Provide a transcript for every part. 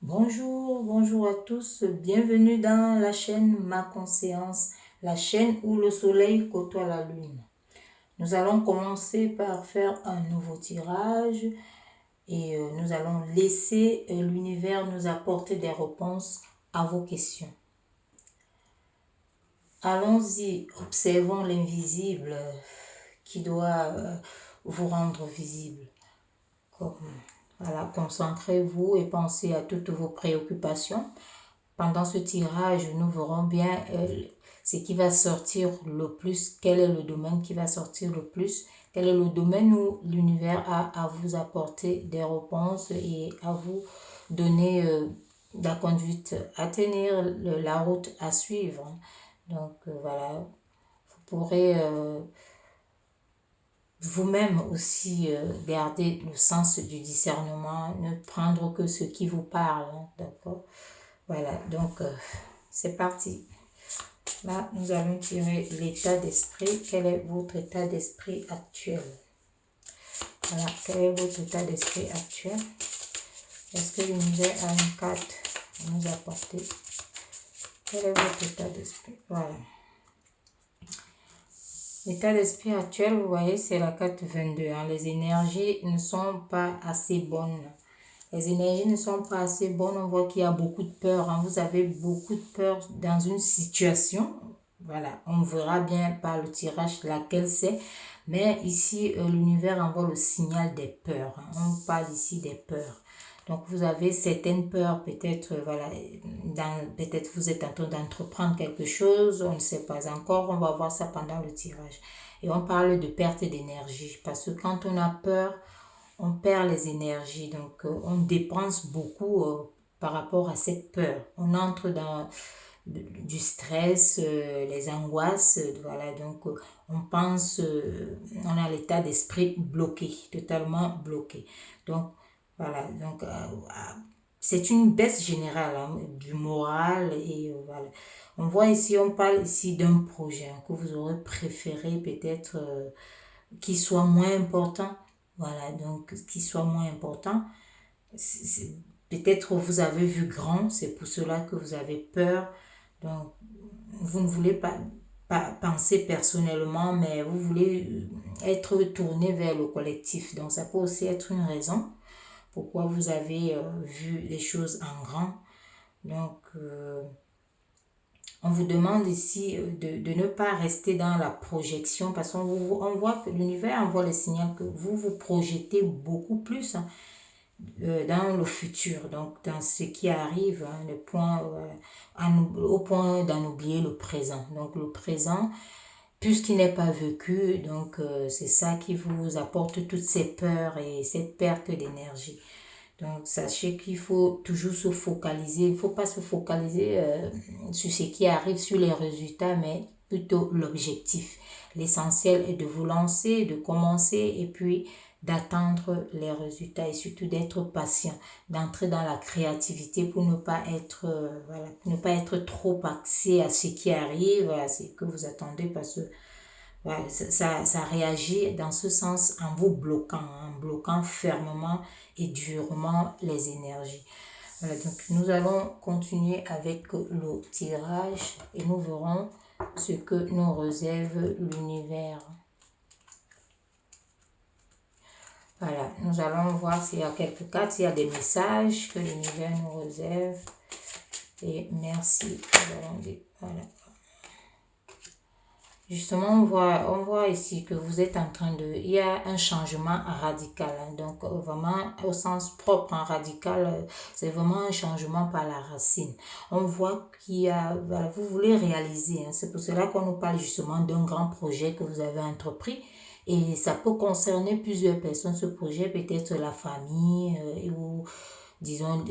Bonjour, bonjour à tous, bienvenue dans la chaîne Ma Conscience, la chaîne où le soleil côtoie la lune. Nous allons commencer par faire un nouveau tirage et nous allons laisser l'univers nous apporter des réponses à vos questions. Allons-y, observons l'invisible qui doit vous rendre visible. Voilà, concentrez-vous et pensez à toutes vos préoccupations. Pendant ce tirage, nous verrons bien ce qui va sortir le plus, quel est le domaine qui va sortir le plus, quel est le domaine où l'univers a à vous apporter des réponses et à vous donner la conduite à tenir, la route à suivre. Donc voilà, vous pourrez vous-même aussi garder le sens du discernement, ne prendre que ce qui vous parle, d'accord? Voilà, donc c'est parti. Là, nous allons tirer l'état d'esprit. Quel est votre état d'esprit actuel? Voilà, quel est votre état d'esprit actuel? Est-ce que l'univers a une carte à nous apporter? Quel est votre état d'esprit? Voilà. L'état d'esprit actuel, vous voyez, c'est la carte 22. Hein. Les énergies ne sont pas assez bonnes. Les énergies ne sont pas assez bonnes. On voit qu'il y a beaucoup de peur. Hein. Vous avez beaucoup de peur dans une situation. Voilà, on verra bien par le tirage laquelle c'est. Mais ici, l'univers envoie le signal des peurs. Hein. On parle ici des peurs. Donc, vous avez certaines peurs, peut-être, voilà, peut-être vous êtes en train d'entreprendre quelque chose, on ne sait pas encore, on va voir ça pendant le tirage. Et on parle de perte d'énergie, parce que quand on a peur, on perd les énergies, donc on dépense beaucoup par rapport à cette peur. On entre dans du stress, les angoisses, voilà, donc on pense, on a l'état d'esprit bloqué, totalement bloqué. Donc voilà, donc c'est une baisse générale hein, du moral et voilà. On voit ici, on parle ici d'un projet hein, que vous aurez préféré peut-être qui soit moins important. Voilà, donc qui soit moins important. Peut-être vous avez vu grand, c'est pour cela que vous avez peur. Donc, vous ne voulez pas penser personnellement, mais vous voulez être tourné vers le collectif. Donc, ça peut aussi être une raison pourquoi vous avez vu les choses en grand. Donc, on vous demande ici de ne pas rester dans la projection parce qu'on voit que l'univers envoie le signal que vous vous projetez beaucoup plus hein, dans le futur, donc dans ce qui arrive, hein, le point, au point d'en oublier le présent. Donc le présent, puisqu'il n'est pas vécu, donc c'est ça qui vous apporte toutes ces peurs et cette perte d'énergie. Donc, sachez qu'il faut toujours se focaliser. Il ne faut pas se focaliser sur ce qui arrive, sur les résultats, mais plutôt l'objectif. L'essentiel est de vous lancer, de commencer et puis d'attendre les résultats et surtout d'être patient, d'entrer dans la créativité pour ne pas être, voilà, pour ne pas être trop axé à ce qui arrive, à ce que vous attendez parce que ouais, ça réagit dans ce sens en vous bloquant, en bloquant fermement et durement les énergies. Voilà, donc nous allons continuer avec le tirage et nous verrons ce que nous réserve l'univers. Voilà, nous allons voir s'il y a quelques cartes, s'il y a des messages que l'univers nous réserve. Et merci. Nous allons dire, voilà. Justement, on voit ici que vous êtes en train de... Il y a un changement radical. Hein, donc, vraiment, au sens propre, hein, radical, c'est vraiment un changement par la racine. On voit qu'il y a... Voilà, vous voulez réaliser. Hein, c'est pour cela qu'on nous parle justement d'un grand projet que vous avez entrepris. Et ça peut concerner plusieurs personnes, ce projet, peut-être la famille ou disons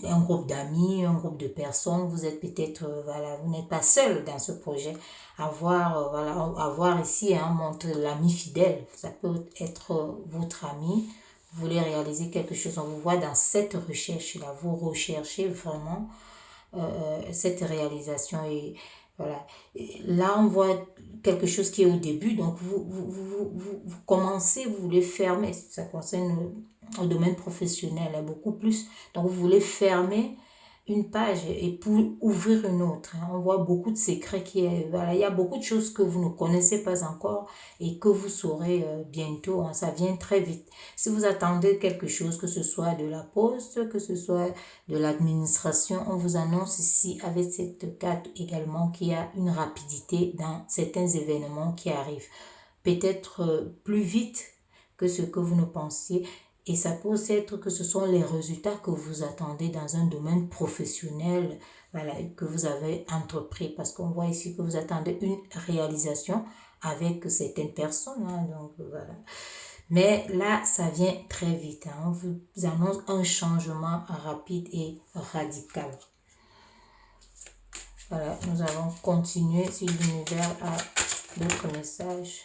un groupe d'amis, un groupe de personnes, vous êtes peut-être, voilà, vous n'êtes pas seul dans ce projet. Avoir ici, hein, montre l'ami fidèle, ça peut être votre ami, vous voulez réaliser quelque chose, on vous voit dans cette recherche-là, vous recherchez vraiment cette réalisation et voilà. Et là, on voit quelque chose qui est au début, donc vous commencez, vous voulez fermer, ça concerne au domaine professionnel, beaucoup plus. Donc, vous voulez fermer une page et pour ouvrir une autre. On voit beaucoup de secrets voilà, il y a beaucoup de choses que vous ne connaissez pas encore et que vous saurez bientôt. Ça vient très vite. Si vous attendez quelque chose, que ce soit de la poste, que ce soit de l'administration, on vous annonce ici avec cette carte également qu'il y a une rapidité dans certains événements qui arrivent. Peut-être plus vite que ce que vous ne pensiez. Et ça peut aussi être que ce sont les résultats que vous attendez dans un domaine professionnel, voilà, que vous avez entrepris. Parce qu'on voit ici que vous attendez une réalisation avec certaines personnes. Donc, voilà. Mais là, ça vient très vite. On vous annonce un changement rapide et radical. Voilà, nous allons continuer si l'univers a d'autres messages.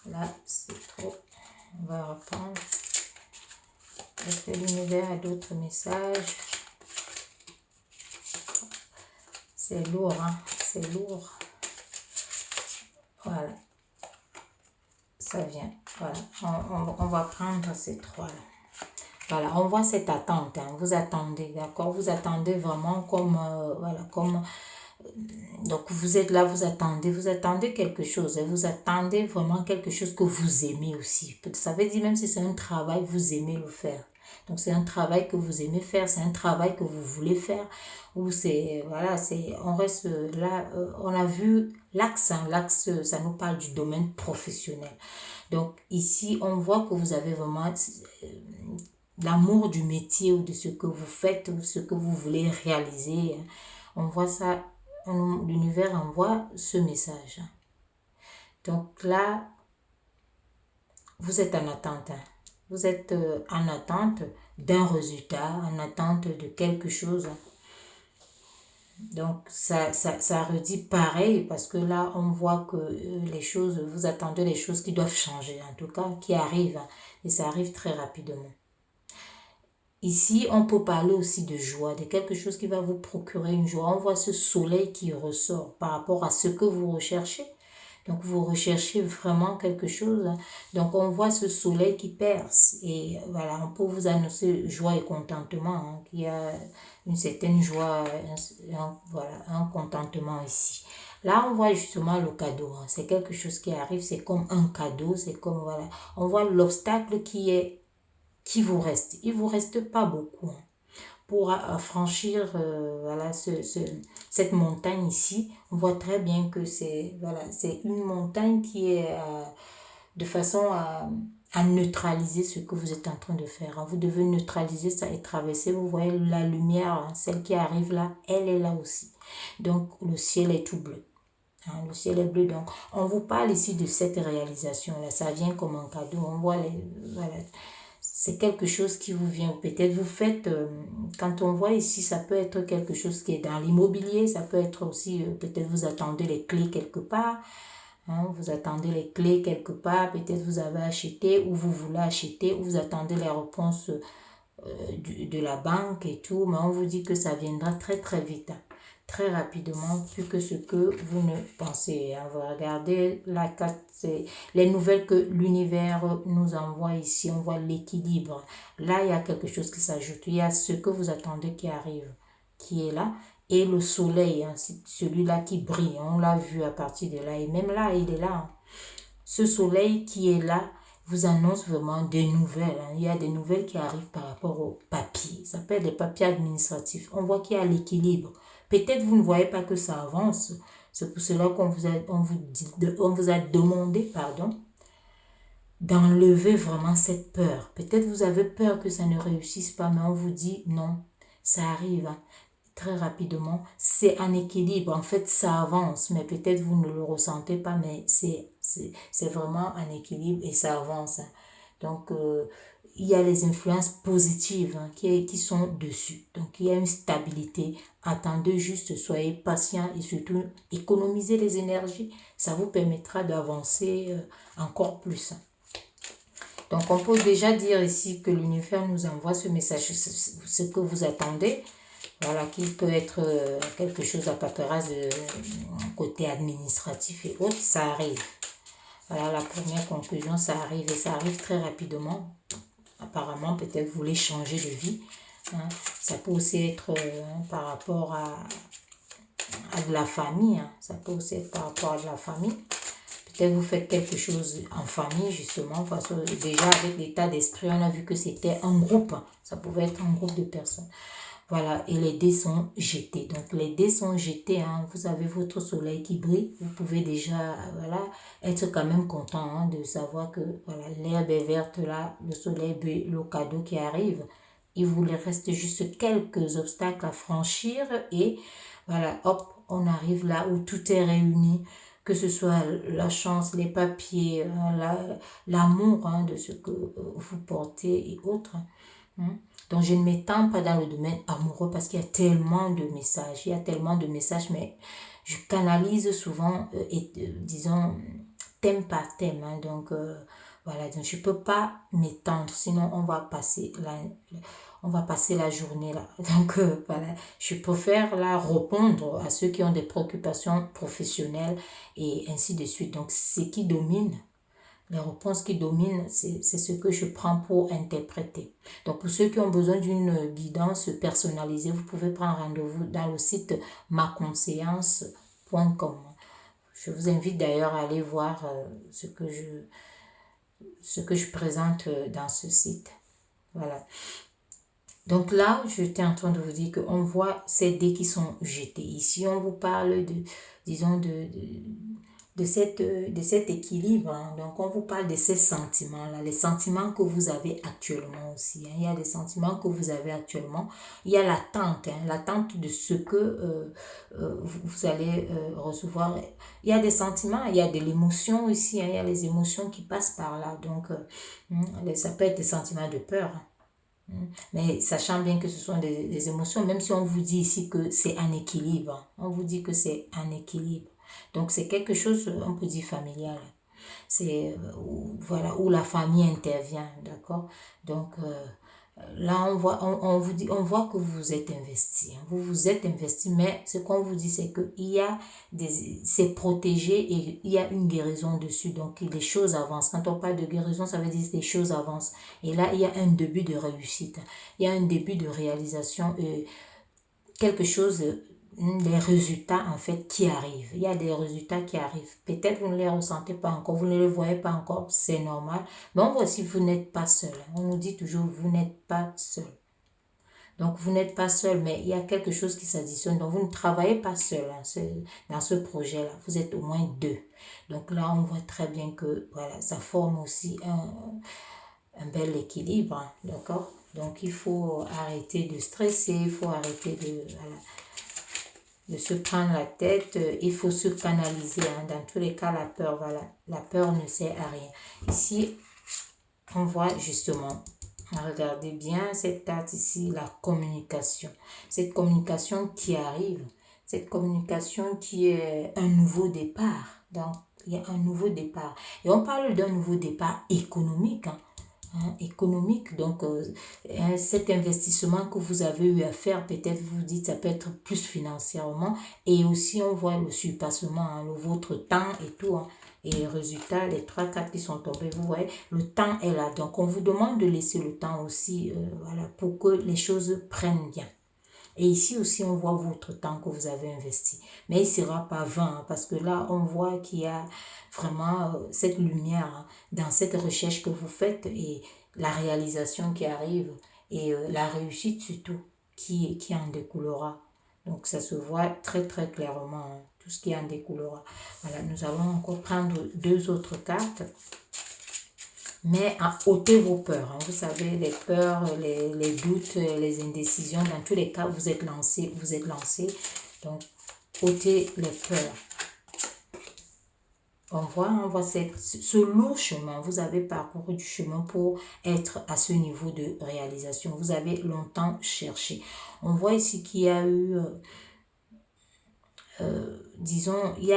Là, c'est trop. On va reprendre. Est-ce que l'univers a d'autres messages? C'est lourd, hein? C'est lourd. Voilà. Ça vient. Voilà. On va prendre ces trois-là. Voilà, on voit cette attente. Hein. Vous attendez, d'accord? Vous attendez vraiment comme... voilà, comme... donc, vous êtes là, vous attendez quelque chose. Hein. Vous attendez vraiment quelque chose que vous aimez aussi. Ça veut dire, même si c'est un travail, vous aimez le faire. Donc, c'est un travail que vous aimez faire, c'est un travail que vous voulez faire. Ou c'est, voilà, on reste là, on a vu l'axe, hein, l'axe, ça nous parle du domaine professionnel. Donc, ici, on voit que vous avez vraiment l'amour du métier ou de ce que vous faites ou ce que vous voulez réaliser. On voit ça, l'univers envoie ce message. Donc là, vous êtes en attente. Vous êtes en attente d'un résultat, en attente de quelque chose. Donc, ça redit pareil parce que là, on voit que les choses, vous attendez les choses qui doivent changer, en tout cas, qui arrivent. Et ça arrive très rapidement. Ici, on peut parler aussi de joie, de quelque chose qui va vous procurer une joie. On voit ce soleil qui ressort par rapport à ce que vous recherchez. Donc, vous recherchez vraiment quelque chose. Donc, on voit ce soleil qui perce. Et voilà, on peut vous annoncer joie et contentement. Hein, qu'il y a une certaine joie, voilà, un contentement ici. Là, on voit justement le cadeau. Hein. C'est quelque chose qui arrive. C'est comme un cadeau. C'est comme, voilà. On voit l'obstacle qui vous reste. Il ne vous reste pas beaucoup. Hein. Pour franchir voilà, cette montagne ici, on voit très bien que c'est voilà, une montagne qui est de façon à neutraliser ce que vous êtes en train de faire. Vous devez neutraliser ça et traverser. Vous voyez la lumière, celle qui arrive là, elle est là aussi. Donc le ciel est tout bleu. Hein, le ciel est bleu. Donc on vous parle ici de cette réalisation-là. Ça vient comme un cadeau. On voit voilà. C'est quelque chose qui vous vient. Peut-être vous faites, quand on voit ici, ça peut être quelque chose qui est dans l'immobilier. Ça peut être aussi, peut-être vous attendez les clés quelque part. Hein, vous attendez les clés quelque part. Peut-être vous avez acheté ou vous voulez acheter ou vous attendez les réponses de la banque et tout. Mais on vous dit que ça viendra très très vite. Très rapidement, plus que ce que vous ne pensez. Vous regardez la carte, c'est les nouvelles que l'univers nous envoie ici. On voit l'équilibre. Là, il y a quelque chose qui s'ajoute. Il y a ce que vous attendez qui arrive, qui est là. Et le soleil, hein, celui-là qui brille. On l'a vu à partir de là. Et même là, il est là. Ce soleil qui est là vous annonce vraiment des nouvelles. Hein. Il y a des nouvelles qui arrivent par rapport aux papiers. Ça s'appelle les papiers administratifs. On voit qu'il y a l'équilibre. Peut-être vous ne voyez pas que ça avance. C'est pour cela qu'on vous a demandé d'enlever vraiment cette peur. Peut-être vous avez peur que ça ne réussisse pas, mais on vous dit non, ça arrive hein, très rapidement. C'est un équilibre. En fait, ça avance, mais peut-être vous ne le ressentez pas, mais c'est vraiment un équilibre et ça avance. Hein. Donc, il y a les influences positives hein, qui sont dessus. Donc, il y a une stabilité. Attendez juste, soyez patient et surtout économisez les énergies. Ça vous permettra d'avancer encore plus. Donc, on peut déjà dire ici que l'univers nous envoie ce message, ce que vous attendez. Voilà, qui peut être quelque chose à paperasse de côté administratif et autres, ça arrive. Voilà, la première conclusion, ça arrive et ça arrive très rapidement. Apparemment, peut-être vous voulez changer de vie. Hein. Ça peut aussi être par rapport à de la famille. Hein. Ça peut aussi être par rapport à de la famille. Peut-être vous faites quelque chose en famille, justement, parce que déjà avec l'état d'esprit, on a vu que c'était un groupe. Ça pouvait être un groupe de personnes. Voilà, et les dés sont jetés. Donc, les dés sont jetés. Hein. Vous avez votre soleil qui brille. Vous pouvez déjà, voilà, être quand même content hein, de savoir que voilà, l'herbe est verte là, le soleil brille, le cadeau qui arrive. Il vous reste juste quelques obstacles à franchir et voilà, hop, on arrive là où tout est réuni, que ce soit la chance, les papiers, l'amour hein, de ce que vous portez et autres. Hein. Donc, je ne m'étends pas dans le domaine amoureux parce qu'il y a tellement de messages. Il y a tellement de messages, mais je canalise souvent, disons, thème par thème. Hein. Donc, voilà, donc je ne peux pas m'étendre, sinon on va passer la journée là. Donc, voilà, je préfère là répondre à ceux qui ont des préoccupations professionnelles et ainsi de suite. Donc, ce qui domine les réponses qui dominent, c'est ce que je prends pour interpréter. Donc, pour ceux qui ont besoin d'une guidance personnalisée, vous pouvez prendre rendez-vous dans le site maconséance.com. Je vous invite d'ailleurs à aller voir ce que je présente dans ce site. Voilà. Donc là, j'étais en train de vous dire qu'on voit ces dés qui sont jetés. Ici, on vous parle disons, de cet équilibre. Hein. Donc, on vous parle de ces sentiments-là, les sentiments que vous avez actuellement aussi. Hein. Il y a des sentiments que vous avez actuellement. Il y a l'attente, hein, l'attente de ce que vous allez recevoir. Il y a des sentiments, il y a de l'émotion aussi. Hein. Il y a les émotions qui passent par là. Donc, ça peut être des sentiments de peur. Hein. Mais sachant bien que ce sont des émotions, même si on vous dit ici que c'est un équilibre, on vous dit que c'est un équilibre. Donc, c'est quelque chose, on peut dire, familial. C'est voilà, où la famille intervient, d'accord? Donc, là, on voit que vous vous êtes investi. Hein. Vous vous êtes investi, mais ce qu'on vous dit, c'est que c'est protégé et il y a une guérison dessus. Donc, les choses avancent. Quand on parle de guérison, ça veut dire que les choses avancent. Et là, il y a un début de réussite. Il y a un début de réalisation. Quelque chose, les résultats en fait qui arrivent. Il y a des résultats qui arrivent. Peut-être vous ne les ressentez pas encore, vous ne les voyez pas encore, c'est normal. Mais on voit aussi vous n'êtes pas seul. On nous dit toujours vous n'êtes pas seul. Donc vous n'êtes pas seul, mais il y a quelque chose qui s'additionne. Donc vous ne travaillez pas seul hein, dans ce projet-là. Vous êtes au moins deux. Donc là, on voit très bien que voilà, ça forme aussi un bel équilibre. Hein, d'accord? Donc il faut arrêter de stresser, il faut arrêter de se prendre la tête, il faut se canaliser. Hein. Dans tous les cas, la peur, voilà, la peur ne sert à rien. Ici, on voit justement, regardez bien cette carte ici, la communication. Cette communication qui arrive, cette communication qui est un nouveau départ. Donc, il y a un nouveau départ. Et on parle d'un nouveau départ économique, hein. Hein, économique. Donc, cet investissement que vous avez eu à faire, peut-être vous dites, ça peut être plus financièrement. Et aussi, on voit le surpassement, hein, votre temps et tout. Hein, et les résultats, les 3 cartes qui sont tombées, vous voyez, le temps est là. Donc, on vous demande de laisser le temps aussi, voilà, pour que les choses prennent bien. Et ici aussi, on voit votre temps que vous avez investi. Mais il ne sera pas vain, hein, parce que là, on voit qu'il y a vraiment cette lumière hein, dans cette recherche que vous faites et la réalisation qui arrive et la réussite surtout qui en découlera. Donc, ça se voit très, très clairement, hein, tout ce qui en découlera. Voilà, nous allons encore prendre 2 autres cartes. Mais à ôter vos peurs. Hein. Vous savez, les peurs, les doutes, les indécisions, dans tous les cas, vous êtes lancé, vous êtes lancé. Donc, ôtez les peurs. On voit ce lourd chemin. Vous avez parcouru du chemin pour être à ce niveau de réalisation. Vous avez longtemps cherché. On voit ici qu'il y a eu, disons, il y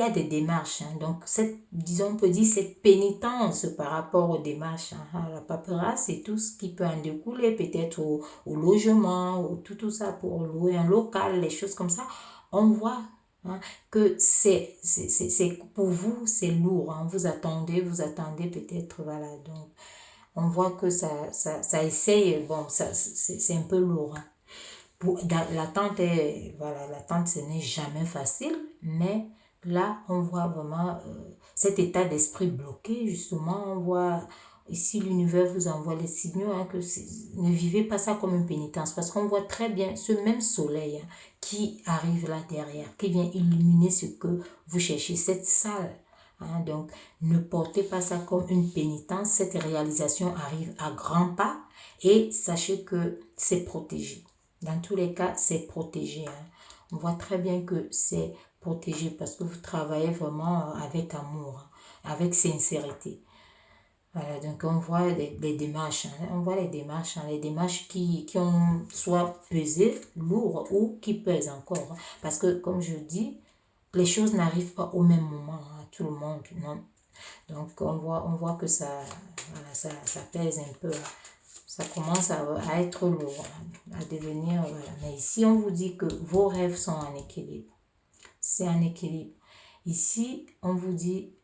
a des démarches. Hein. Donc, disons, on peut dire cette pénitence par rapport aux démarches, hein, à la paperasse et tout ce qui peut en découler, peut-être au logement, ou tout ça pour louer un local, les choses comme ça. On voit hein, que pour vous, c'est lourd. Hein, vous attendez peut-être, voilà. Donc, on voit que ça essaye, bon, c'est un peu lourd. Hein. L'attente voilà, l'attente, ce n'est jamais facile, mais là, on voit vraiment cet état d'esprit bloqué, justement. On voit ici l'univers vous envoie les signaux, hein, que ne vivez pas ça comme une pénitence, parce qu'on voit très bien ce même soleil, hein, qui arrive là derrière, qui vient illuminer ce que vous cherchez, cette salle. Hein, donc, ne portez pas ça comme une pénitence. Cette réalisation arrive à grands pas et sachez que c'est protégé. Dans tous les cas, c'est protégé. Hein. On voit très bien que c'est protégé parce que vous travaillez vraiment avec amour, hein, avec sincérité. Voilà, donc on voit les démarches. Hein. On voit les démarches qui ont soit pesé, lourd ou qui pèsent encore. Hein. Parce que, comme je dis, les choses n'arrivent pas au même moment à tout le monde. Non? Donc on voit que voilà, ça pèse un peu. Ça commence à être lourd, à devenir, voilà. Mais ici, on vous dit que vos rêves sont en équilibre. C'est en équilibre. Ici, on vous dit,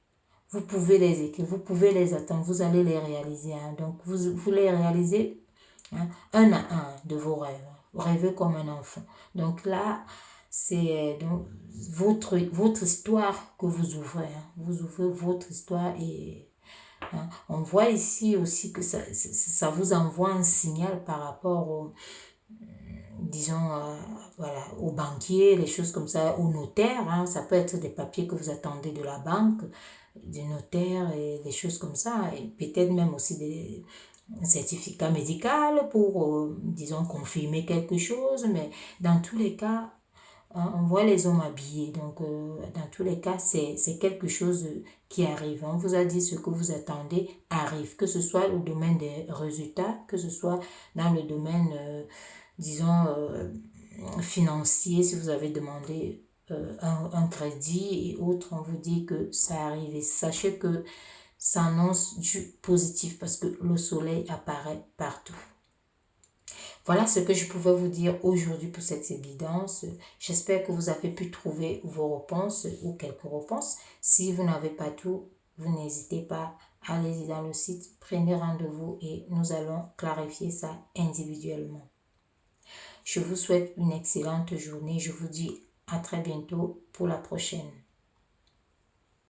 vous pouvez les atteindre, vous allez les réaliser. Hein. Donc, vous les réalisez, hein, un à un de vos rêves. Vous rêvez comme un enfant. Donc là, c'est donc votre histoire que vous ouvrez. Hein. Vous ouvrez votre histoire et hein. On voit ici aussi que ça vous envoie un signal par rapport au, disons, voilà, aux banquiers, les choses comme ça, aux notaires. Hein. Ça peut être des papiers que vous attendez de la banque, du notaire et des choses comme ça. Et peut-être même aussi des certificats médicaux pour, disons, confirmer quelque chose. Mais dans tous les cas, hein, on voit les hommes habillés. Donc, dans tous les cas, c'est quelque chose qui arrive. On vous a dit ce que vous attendez arrive. Que ce soit au domaine des résultats, que ce soit dans le domaine, disons, financier, si vous avez demandé un crédit et autres, on vous dit que ça arrive. Et sachez que ça annonce du positif parce que le soleil apparaît partout. Voilà ce que je pouvais vous dire aujourd'hui pour cette guidance. J'espère que vous avez pu trouver vos réponses ou quelques réponses. Si vous n'avez pas tout, vous n'hésitez pas, allez-y dans le site, prenez rendez-vous et nous allons clarifier ça individuellement. Je vous souhaite une excellente journée. Je vous dis à très bientôt pour la prochaine.